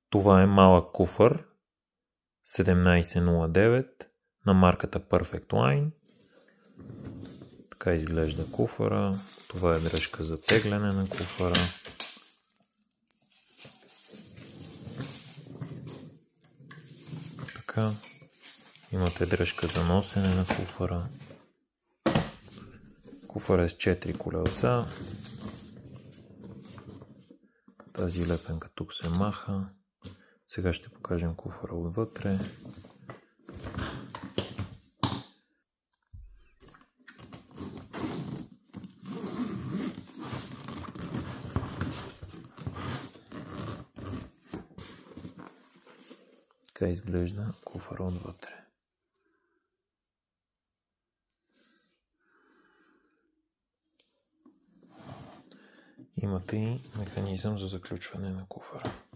Това е малък куфър 1709 на марката Perfect Line. Така изглежда куфъра. Това е дръжка за тегляне на куфъра. Така. Имате дръжка за носене на куфъра. Куфър е с 4 колелца. Тази лепенка тук се маха. Сега ще покажем куфъра отвътре. Така изглежда куфъра отвътре. Имате и механизъм за заключване на куфъра.